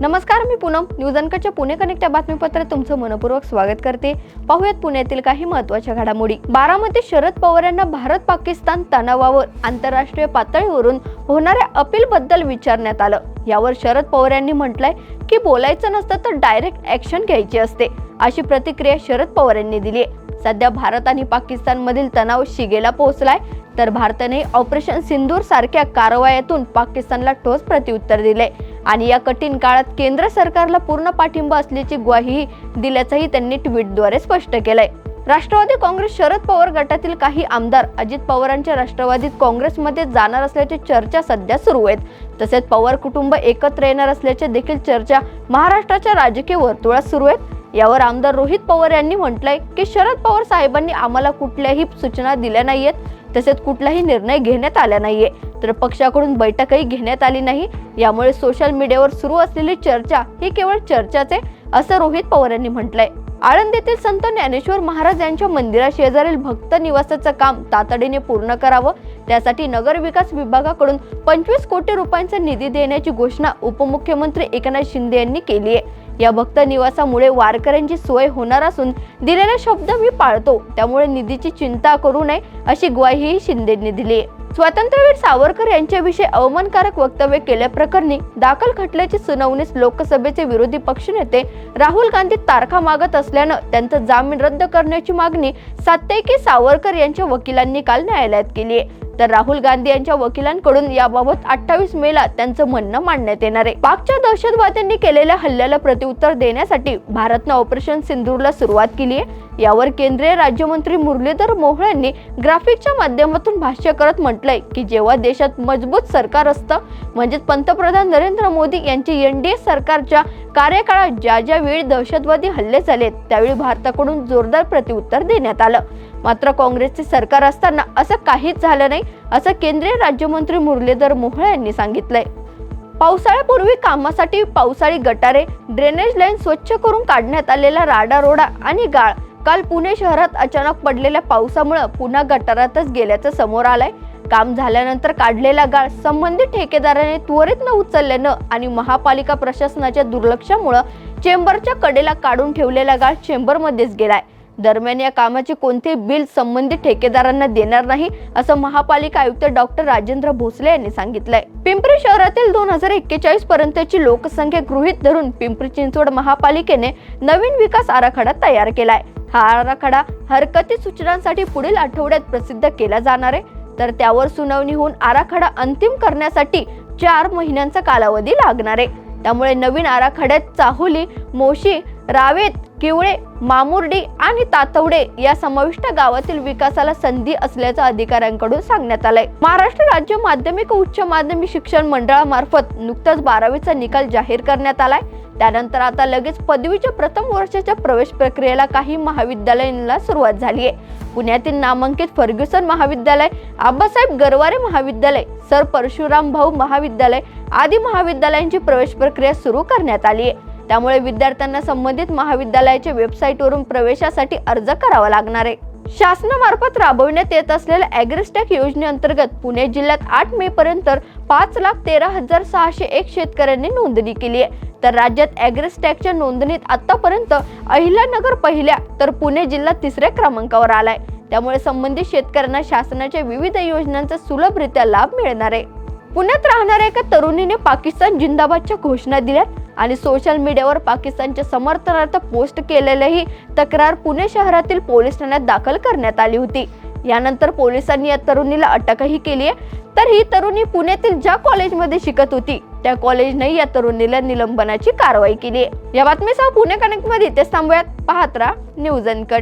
नमस्कार, मी Poonam. News अनकटच्या Pune connect या बातमीपत्रात तुमचं मनपूर्वक स्वागत करते. पाहूयात पुण्यातील काही महत्त्वाच्या घडामोडी. बारामती शरद पवार यांना भारत पाकिस्तान तणावावर आंतरराष्ट्रीय पातळीवरून होणाऱ्या अपील बद्दल विचारण्यात आलं. यावर शरद पवार यांनी म्हटलंय की बोलायचं नसतं तर डायरेक्ट ऍक्शन घ्यायची असते, अशी प्रतिक्रिया शरद पवार यांनी दिली आहे. सध्या भारत आणि पाकिस्तान मधील तणाव शिगेला पोहोचलाय, तर भारताने ऑपरेशन सिंदूर सारख्या कारवायातून पाकिस्तानला ठोस प्रत्युत्तर दिले आणि या कठीण काळात केंद्र सरकारला पूर्ण पाठिंबा असल्याची ग्वाही दिल्याचंही त्यांनी ट्विटद्वारे स्पष्ट केलंय. राष्ट्रवादी काँग्रेस शरद पवार गटातील काही आमदार अजित पवारांच्या राष्ट्रवादीत काँग्रेसमध्ये जाणार असल्याची चर्चा सध्या सुरू आहेत. तसेच पवार कुटुंब एकत्र येणार असल्याचे देखील चर्चा महाराष्ट्राच्या राजकीय वर्तुळात सुरू आहेत. यावर आमदार रोहित पवार यांनी म्हटलंय की शरद पवार साहेबांनी आम्हाला कुठल्याही सूचना दिल्या नाहीयेत, तसेच कुठलाही निर्णय घेण्यात आला नाहीये, तर पक्षाकडून बैठकही घेण्यात आली नाही. यामुळे सोशल मीडियावर सुरू असलेली चर्चा ही केवळ चर्चाच आहे, असं रोहित पवार यांनी म्हटलंय. आळंदीतील संत ज्ञानेश्वर महाराज यांच्या मंदिराशेजारील भक्त निवासाचं काम तातडीने पूर्ण करावं, त्यासाठी नगर विकास विभागाकडून 25 कोटी रुपयांचा निधी देण्याची घोषणा उपमुख्यमंत्री एकनाथ शिंदे यांनी केली आहे. या भक्त निवासामुळे वारकऱ्यांची सोय होणार असून दिलेला शब्द मी पाळतो, त्यामुळे निधीची चिंता करू नये, अशी ग्वाहीही शिंदेंनी दिली आहे. स्वातंत्र्यवीर सावरकर यांच्याविषयी अवमानकारक वक्तव्य केल्याप्रकरणी दाखल खटल्याची सुनावणीस लोकसभेचे विरोधी पक्षनेते राहुल गांधी तारखा मागत असल्यानं त्यांचा जामीन रद्द करण्याची मागणी सात्यकी सावरकर यांच्या वकिलांनी काल न्यायालयात केली आहे. तर राहुल गांधी यांच्या वकिलांकडून याबाबत 28 मेला त्यांचं म्हणणं मांडण्यात येणार आहे. पाकच्या दहशतवाद्यांनी केलेल्या हल्ल्याला प्रत्युत्तर देण्यासाठी भारतनं ऑपरेशन सिंदूरला सुरुवात केली आहे. यावर केंद्रीय राज्यमंत्री मुरलीधर मोहोळ यांनी ग्राफिकच्या माध्यमातून भाष्य करत म्हटलंय की जेव्हा देशात मजबूत सरकार असतं, म्हणजेच पंतप्रधान नरेंद्र मोदी यांची एनडीए सरकारच्या कार्यकाळात ज्या वेळी दहशतवादी हल्ले झालेत, त्यावेळी भारताकडून जोरदार प्रत्युत्तर देण्यात आलं. मात्र काँग्रेसचे सरकार असताना असं काहीच झालं नाही, असं केंद्रीय राज्यमंत्री मुरलीधर मोहोळ यांनी सांगितलंय. पावसाळ्यापूर्वी कामासाठी पावसाळी गटारे, ड्रेनेज लाईन स्वच्छ करून काढण्यात आलेला राडारोडा आणि गाळ काल पुणे शहरात अचानक पडलेल्या पावसामुळे पुन्हा गटारातच गेल्याचं समोर आलंय. काम झाल्यानंतर काढलेला गाळ संबंधित ठेकेदाराने त्वरित न उचलल्यानं आणि महापालिका प्रशासनाच्या दुर्लक्षामुळे चेंबरच्या कडेला काढून ठेवलेला गाळ चेंबरमध्येच गेलाय. दरम्यान या कामाचे कोणते बिल संबंधित ठेकेदारांना देणार नाही, असं महापालिका आयुक्त डॉक्टर राजेंद्र भोसले यांनी सांगितलंय. पिंपरी शहरातील 2041 पर्यंतची लोकसंख्या गृहीत धरून पिंपरी चिंचवड महापालिकेने नवीन विकास आराखडा तयार केलाय. हा आराखडा हरकती सूचनांसाठी पुढील आठवड्यात प्रसिद्ध केला जाणार आहे, तर त्यावर सुनावणी होऊन आराखडा अंतिम करण्यासाठी 4 महिन्यांचा कालावधी लागणार आहे. त्यामुळे नवीन आराखड्यात चाहुली, मोशी, रावेत, किवळे, मामुर्डी आणि तातवडे या समाविष्ट गावातील विकासाला संधी असल्याचं अधिकाऱ्यांकडून सांगण्यात आलंय. महाराष्ट्र राज्य माध्यमिक व उच्च माध्यमिक शिक्षण मंडळामार्फत नुकताच 12वीचा निकाल जाहीर करण्यात आलाय. त्यानंतर आता लगेच पदवीच्या प्रथम वर्षाच्या प्रवेश प्रक्रियेला काही महाविद्यालयांना सुरुवात झाली आहे. पुण्यातील नामांकित फर्ग्युसन महाविद्यालय, आबासाहेब गरवारे महाविद्यालय, सर परशुराम भाऊ महाविद्यालय आदी महाविद्यालयांची प्रवेश प्रक्रिया सुरू करण्यात आली आहे. त्यामुळे विद्यार्थ्यांना संबंधित महाविद्यालयाच्या वेबसाईटवरून प्रवेशासाठी अर्ज करावा लागणार आहे. शासनामार्फत राबविण्यात येत असलेल्या ॲग्रिस्टॅक योजनेअंतर्गत पुणे जिल्ह्यात 8 मे पर्यंत 5,13,601 शेतकऱ्यांनी नोंदणी केली आहे. तर राज्यात ॲग्रिस्टॅकच्या नोंदणीत आतापर्यंत अहिल्यानगर पहिल्या तर पुणे जिल्हा 3ऱ्या क्रमांकावर आलाय. त्यामुळे संबंधित शेतकऱ्यांना शासनाच्या विविध योजनांचा सुलभरित्या लाभ मिळणार आहे. पुण्यात राहणाऱ्या एका तरुणीने पाकिस्तान जिंदाबादच्या घोषणा दिल्यात आणि सोशल मीडियावर पाकिस्तानच्या समर्थनार्थ पोस्ट केलेली तक्रार पुणे शहरातील पोलीस ठाण्यात दाखल करण्यात आली होती. यानंतर पोलिसांनी या तरुणीला अटकही केली आहे. तर ही तरुणी पुण्यातील ज्या कॉलेजमध्ये शिकत होती त्या कॉलेजने या तरुणीला निलंबनाची कारवाई केली आहे. या बातमीसह पुणे कनेक्ट मध्ये इथेच थांबूयात. पाहत राहा न्यूज अनकट.